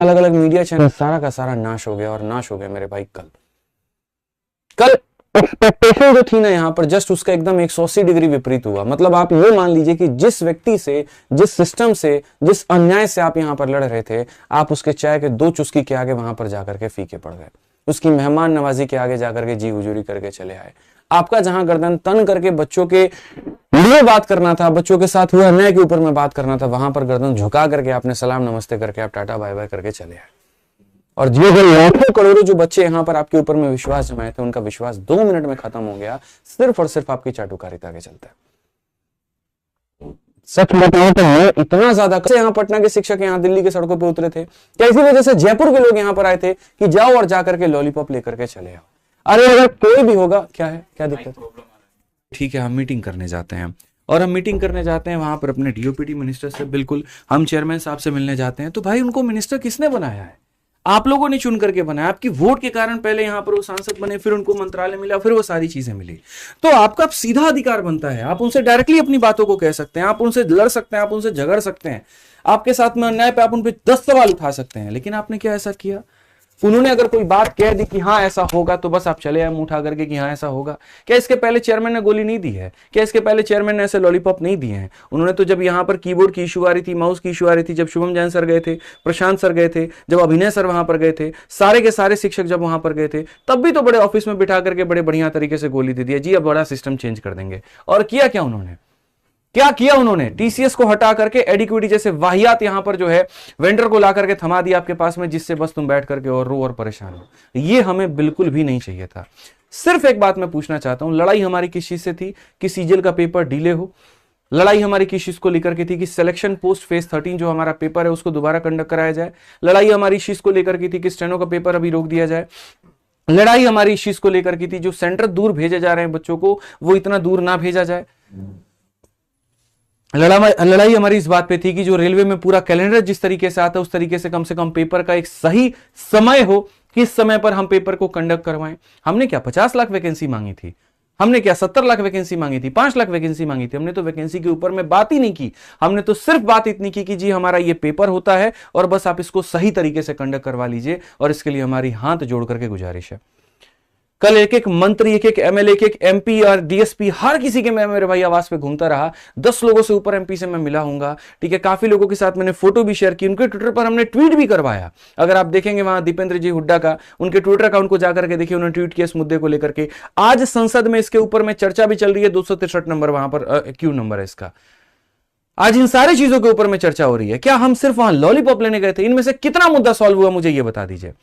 अलग अलग media channel सारा का सारा नाश हो गया, और नाश हो गया मेरे भाई। कल एक्सपेक्टेशन जो थी ना यहाँ पर, जस्ट उसका एकदम 180 डिग्री विपरीत हुआ। मतलब आप ये मान लीजिए कि जिस व्यक्ति से, जिस सिस्टम से, जिस अन्याय से आप यहाँ पर लड़ रहे थे, आप उसके चाय के 2 चुस्की के आगे वहां पर जाकर के फीके पड़ गए, उसकी मेहमान नवाजी के आगे जाकर के जी हुजूरी करके चले आए। आपका जहां गर्दन तन करके बच्चों के लिए बात करना था, बच्चों के साथ हुए अन्याय के ऊपर में बात करना था, वहां पर गर्दन झुका करके आपने सलाम नमस्ते करके आप टाटा बाय बाय करके चले आए। और जो लाखों करोड़ों जो बच्चे यहाँ पर आपके ऊपर में विश्वास जमाए थे, उनका विश्वास 2 मिनट में खत्म हो गया, सिर्फ और सिर्फ आपकी चाटुकारिता के चलते। सच बताओ तो मैं इतना ज्यादा यहाँ पटना के शिक्षक यहाँ दिल्ली के सड़कों पे उतरे थे, क्या इसी वजह से जयपुर के लोग यहाँ पर आए थे कि जाओ और जाकर के लॉलीपॉप लेकर के चले आओ। अरे अगर कोई भी होगा, क्या है, क्या दिक्कत है? ठीक है, हम मीटिंग करने जाते हैं, और हम मीटिंग करने जाते हैं वहां पर अपने डीओपीटी मिनिस्टर से, बिल्कुल हम चेयरमैन साहब से मिलने जाते हैं। तो भाई उनको मिनिस्टर किसने बनाया है? आप लोगों ने चुन करके बनाया, आपकी वोट के कारण पहले यहां पर वो सांसद बने, फिर उनको मंत्रालय मिला, फिर वो सारी चीजें मिली। तो आपका सीधा अधिकार बनता है, आप उनसे डायरेक्टली अपनी बातों को कह सकते हैं, आप उनसे लड़ सकते हैं, आप उनसे झगड़ सकते हैं, आपके साथ में अन्याय पे आप उन पे 10 सवाल उठा सकते हैं। लेकिन आपने क्या ऐसा किया? उन्होंने अगर कोई बात कह दी कि हाँ ऐसा होगा, तो बस आप चले आए मुंह उठा करके कि हाँ ऐसा होगा। क्या इसके पहले चेयरमैन ने गोली नहीं दी है? क्या इसके पहले चेयरमैन ने ऐसे लॉलीपॉप नहीं दिए हैं? उन्होंने तो जब यहाँ पर कीबोर्ड की इशू आ रही थी, माउस की इशू आ रही थी, जब शुभम जैन सर गए थे, प्रशांत सर गए थे, जब अभिनय सर वहां पर गए थे, सारे के सारे शिक्षक जब वहां पर गए थे, तब भी तो बड़े ऑफिस में बिठा करके बड़े बढ़िया तरीके से गोली दे दिया, जी अब बड़ा सिस्टम चेंज कर देंगे। और किया क्या उन्होंने? क्या किया उन्होंने? टीसीएस को हटा करके एडिक्विटी जैसे वाहियात यहां पर जो है वेंडर को ला करके थमा दिया आपके पास में, जिससे बस तुम बैठ करके और रो और परेशान हो। ये हमें बिल्कुल भी नहीं चाहिए था। सिर्फ एक बात मैं पूछना चाहता हूं, लड़ाई हमारी किस चीज से थी कि सीजल का पेपर डिले हो? लड़ाई हमारी किस चीज को लेकर के थी कि सिलेक्शन पोस्ट फेज 13 जो हमारा पेपर है उसको दोबारा कंडक्ट कराया जाए? लड़ाई हमारी इस चीज को लेकर की थी कि स्टेनो का पेपर अभी रोक दिया जाए? लड़ाई हमारी इस चीज को लेकर की थी जो सेंटर दूर भेजे जा रहे हैं बच्चों को, वो इतना दूर ना भेजा जाए? लड़ाई हमारी इस बात पे थी कि जो रेलवे में पूरा कैलेंडर जिस तरीके से आता है, उस तरीके से कम पेपर का एक सही समय हो, किस समय पर हम पेपर को कंडक्ट करवाएं। हमने क्या 50 लाख वैकेंसी मांगी थी? हमने क्या 70 लाख वैकेंसी मांगी थी? 5 लाख वैकेंसी मांगी थी? हमने तो वैकेंसी के ऊपर में बात ही नहीं की। हमने तो सिर्फ बात इतनी की कि जी हमारा ये पेपर होता है और बस आप इसको सही तरीके से कंडक्ट करवा लीजिए, और इसके लिए हमारी हाथ जोड़ करके गुजारिश है। कल एक एक मंत्री, एक एक एमएलए, एक एक एमपी और डीएसपी, हर किसी के मैं मेरे भाई आवाज पे घूमता रहा। 10 लोगों से ऊपर एमपी से मैं मिला हूंगा, ठीक है। काफी लोगों के साथ मैंने फोटो भी शेयर की, उनके ट्विटर पर हमने ट्वीट भी करवाया। अगर आप देखेंगे वहां दीपेंद्र जी हुड्डा का, उनके ट्विटर अकाउंट को जाकर के देखिए, उन्होंने ट्वीट किया इस मुद्दे को लेकर के। आज संसद में इसके ऊपर में चर्चा भी चल रही है, 263 नंबर वहां पर क्यू नंबर है इसका। आज इन सारी चीजों के ऊपर में चर्चा हो रही है। क्या हम सिर्फ वहां लॉलीपॉप लेने गए थे? इनमें से कितना मुद्दा सॉल्व हुआ, मुझे यह बता दीजिए।